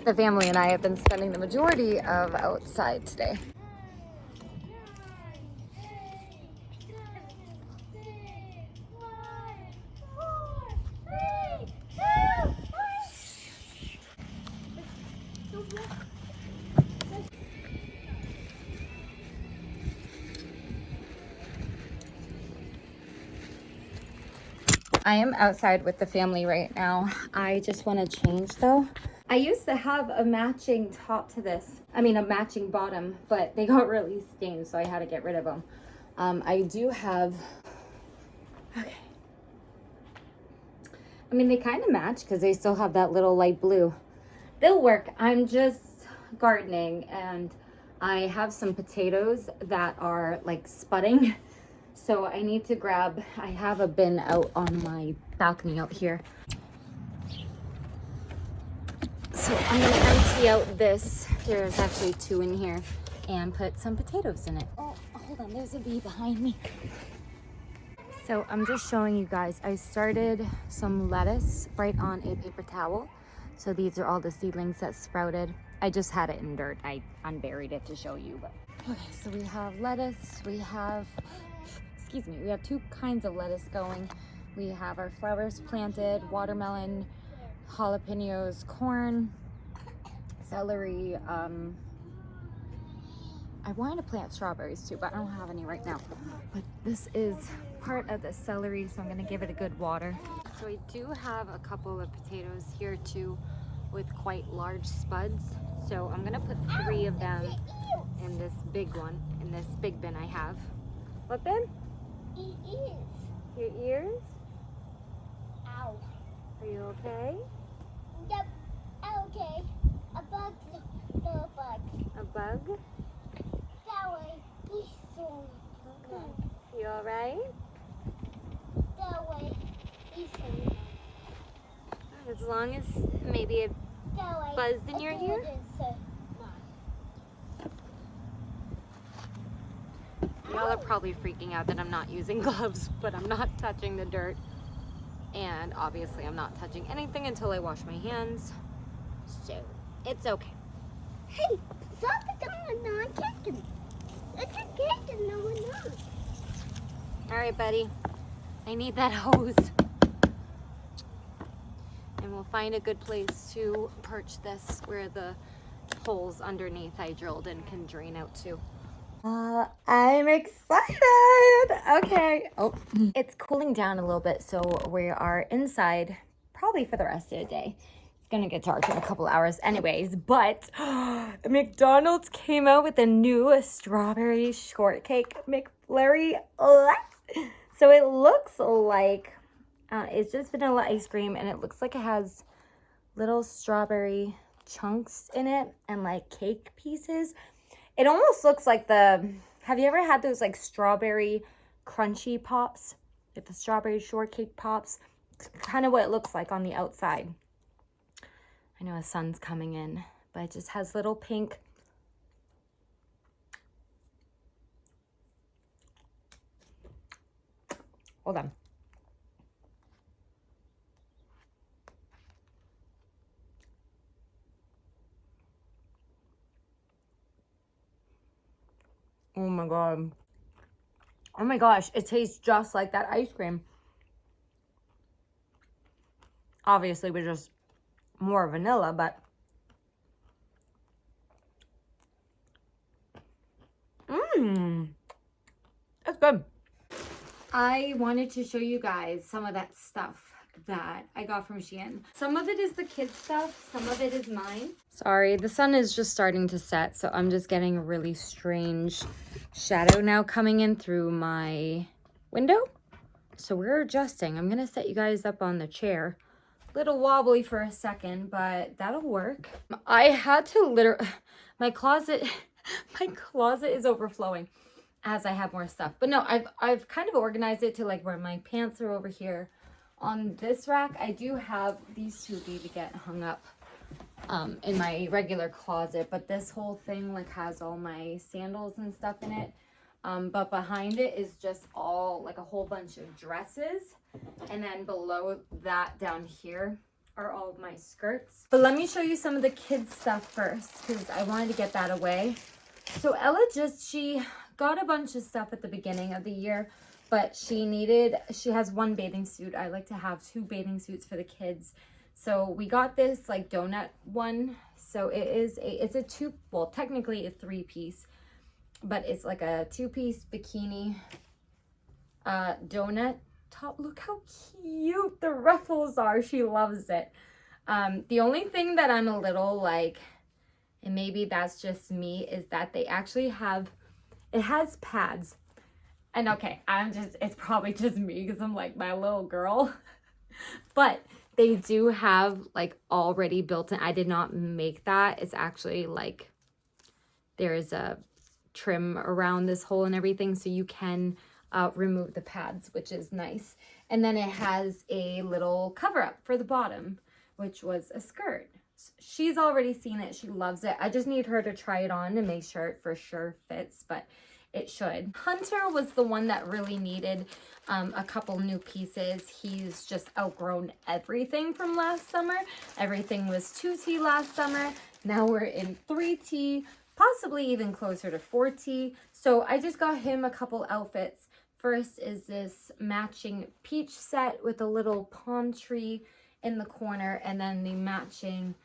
The family and I have been spending the majority of outside today. I am outside with the family right now. I just want to change though. I used to have a matching top to this. I mean, a matching bottom, but they got really stained, so I had to get rid of them. I do have, okay. I mean, they kind of match because they still have that little light blue. They'll work. I'm just gardening and I have some potatoes that are like spudding. So I need to grab, I have a bin out on my balcony out here. So I'm gonna empty out this, there's actually 2 in here, and put some potatoes in it. Oh, hold on, there's a bee behind me. So I'm just showing you guys, I started some lettuce right on a paper towel. So these are all the seedlings that sprouted. I just had it in dirt, I unburied it to show you. But okay, so we have lettuce, we have, excuse me, we have 2 kinds of lettuce going. We have our flowers planted, watermelon, jalapenos, corn, celery. I wanted to plant strawberries too, but I don't have any right now. But this is part of the celery, so I'm gonna give it a good water. So I do have a couple of potatoes here too with quite large spuds. So I'm gonna put 3 of them in this big one, in this big bin I have. What bin? Ears. Your ears? Ow. Are you okay? Yep. Okay. A bug. The bug. A bug? That way. He's so Okay. You all right? That way. He's so As long as maybe it that way. buzzed in your ear? Y'all are probably freaking out that I'm not using gloves, but I'm not touching the dirt. And obviously I'm not touching anything until I wash my hands. So it's okay. Hey, stop it! I'm not catching. It's a kitten, no one knows. All right, buddy. I need that hose. And we'll find a good place to perch this where the holes underneath I drilled in can drain out to. I'm excited. Okay. Oh, it's cooling down a little bit, so we are inside probably for the rest of the day. It's gonna get dark in a couple hours anyways, but McDonald's came out with a new strawberry shortcake McFlurry. What? So it looks like it's just vanilla ice cream, and it looks like it has little strawberry chunks in it and like cake pieces. It almost looks like have you ever had those like strawberry crunchy pops? Like the strawberry shortcake pops? It's kind of what it looks like on the outside. I know the sun's coming in, but it just has little pink. Hold on. Oh my god. Oh my gosh, it tastes just like that ice cream. Obviously, with just more vanilla, but that's good. I wanted to show you guys some of that stuff that I got from SHEIN. Some of it is the kids stuff, some of it is mine. Sorry, the sun is just starting to set, so I'm just getting a really strange shadow now coming in through my window. So we're adjusting. I'm gonna set you guys up on the chair. Little wobbly for a second, but that'll work. I had to literally, my closet is overflowing as I have more stuff. But no, I've kind of organized it to like where my pants are over here. On this rack, I do have these 2 need to get hung up in my regular closet, but this whole thing like has all my sandals and stuff in it. But behind it is just all like a whole bunch of dresses, and then below that down here are all of my skirts. But let me show you some of the kids stuff first because I wanted to get that away. So Ella she got a bunch of stuff at the beginning of the year, but she has one bathing suit. I like to have 2 bathing suits for the kids. So we got this like donut one. So it's a 2, well, technically a 3-piece, but it's like a 2-piece bikini donut top. Look how cute the ruffles are. She loves it. The only thing that I'm a little like, and maybe that's just me, is that they actually it has pads. And okay, it's probably just me because I'm like my little girl. But they do have like already built in. I did not make that. It's actually like there's a trim around this hole and everything, so you can remove the pads, which is nice. And then it has a little cover up for the bottom, which was a skirt. She's already seen it. She loves it. I just need her to try it on to make sure it for sure fits, but it should. Hunter was the one that really needed a couple new pieces. He's just outgrown everything from last summer. Everything was 2T last summer. Now we're in 3T, possibly even closer to 4T. So I just got him a couple outfits. First is this matching peach set with a little palm tree in the corner, and then the matching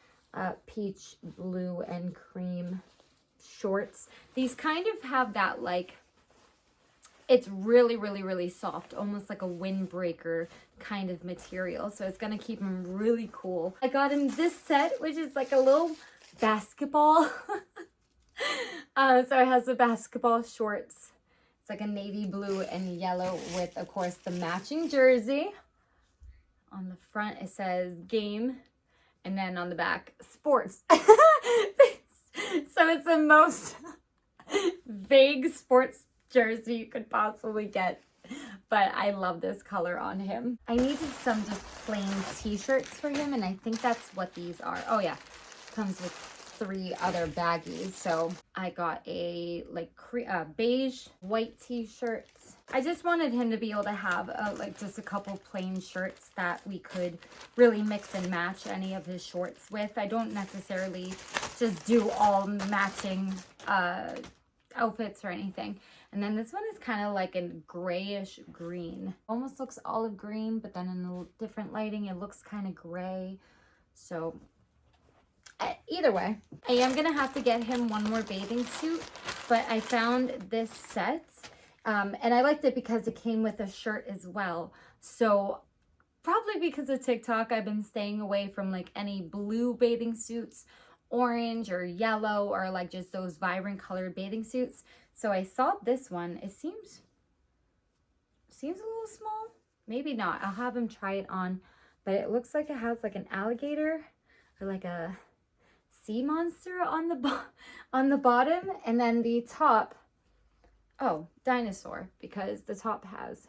peach, blue, and cream shorts. These kind of have that like, it's really, really, really soft, almost like a windbreaker kind of material. So it's going to keep him really cool. I got him this set, which is like a little basketball. So it has the basketball shorts. It's like a navy blue and yellow with, of course, the matching jersey. On the front, it says game. And then on the back, sports. So it's the most vague sports jersey you could possibly get. But I love this color on him. I needed some just plain t-shirts for him, and I think that's what these are. Oh yeah, comes with 3 other baggies. So I got a like beige white t-shirts. I just wanted him to be able to have like just a couple plain shirts that we could really mix and match any of his shorts with. I don't necessarily just do all matching outfits or anything. And then this one is kind of like a grayish green. Almost looks olive green, but then in a different lighting, it looks kind of gray. So either way, I am going to have to get him one more bathing suit, but I found this set, and I liked it because it came with a shirt as well. So probably because of TikTok, I've been staying away from like any blue bathing suits, orange or yellow, or like just those vibrant colored bathing suits. So I saw this one. It seems a little small. Maybe not. I'll have him try it on, but it looks like it has like an alligator or like a sea monster on the bottom, and then the top, oh, dinosaur, because the top has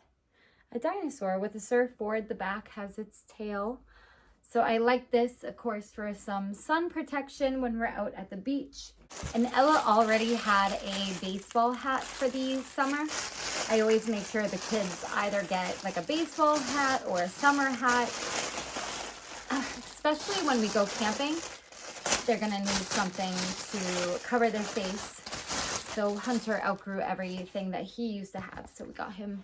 a dinosaur with a surfboard. The back has its tail. So I like this, of course, for some sun protection when we're out at the beach. And Ella already had a baseball hat for the summer. I always make sure the kids either get like a baseball hat or a summer hat, especially when we go camping. They're gonna need something to cover their face. So Hunter outgrew everything that he used to have, so we got him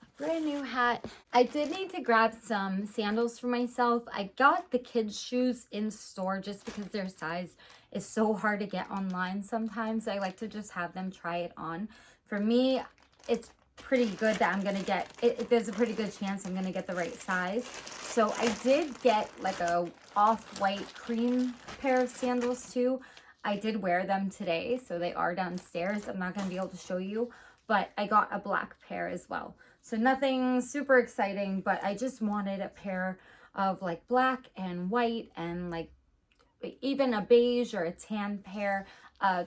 a brand new hat. I did need to grab some sandals for myself. I got the kids' shoes in store just because their size is so hard to get online sometimes. I like to just have them try it on. For me, it's pretty good that I'm gonna get it. There's a pretty good chance I'm gonna get the right size. So I did get like a off-white cream pair of sandals too. I did wear them today, so they are downstairs. I'm not gonna be able to show you, but I got a black pair as well. So nothing super exciting, but I just wanted a pair of like black and white and like even a beige or a tan pair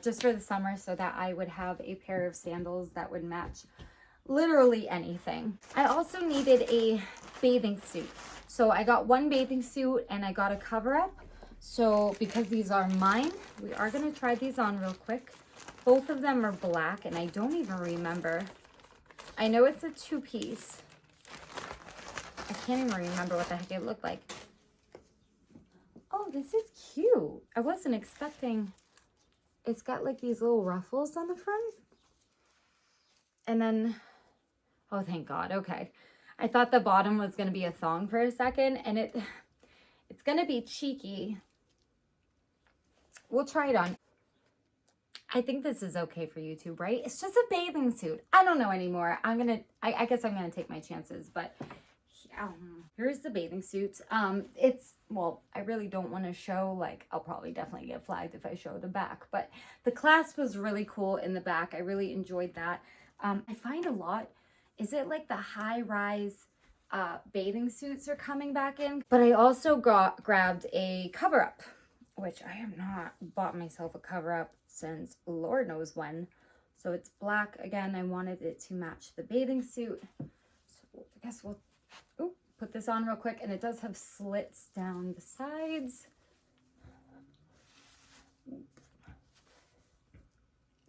just for the summer, so that I would have a pair of sandals that would match literally anything. I also needed a bathing suit. So I got one bathing suit and I got a cover up. So because these are mine, we are gonna try these on real quick. Both of them are black and I don't even remember. I know it's a 2-piece. I can't even remember what the heck it looked like. this is cute. I wasn't expecting. It's got like these little ruffles on the front. And then, oh, thank God. Okay. I thought the bottom was going to be a thong for a second, and it's going to be cheeky. We'll try it on. I think this is okay for YouTube, right? It's just a bathing suit. I don't know anymore. I guess I'm going to take my chances, but here's the bathing suit. Well, I really don't want to show, like, I'll probably definitely get flagged if I show the back, but the clasp was really cool in the back. I really enjoyed that. I find a lot, is it like the high-rise bathing suits are coming back in? But I also grabbed a cover-up, which I have not bought myself a cover-up since Lord knows when. So it's black. Again, I wanted it to match the bathing suit. So I guess we'll put this on real quick. And it does have slits down the sides.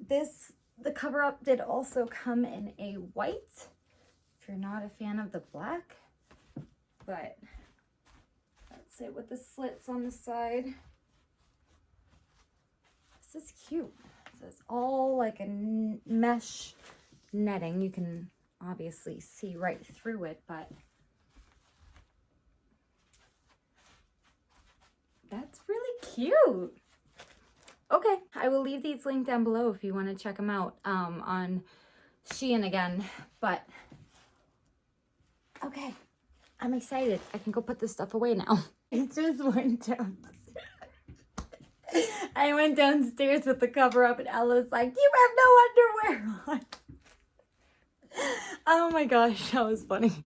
The cover-up did also come in a white, if you're not a fan of the black. But that's it with the slits on the side. This is cute. So it's all like a mesh netting. You can obviously see right through it, but that's really cute. Okay, I will leave these linked down below if you want to check them out on SHEIN again. But okay, I'm excited. I can go put this stuff away now. It just went down. I went downstairs with the cover up and Ella was like, you have no underwear on. Oh my gosh, that was funny.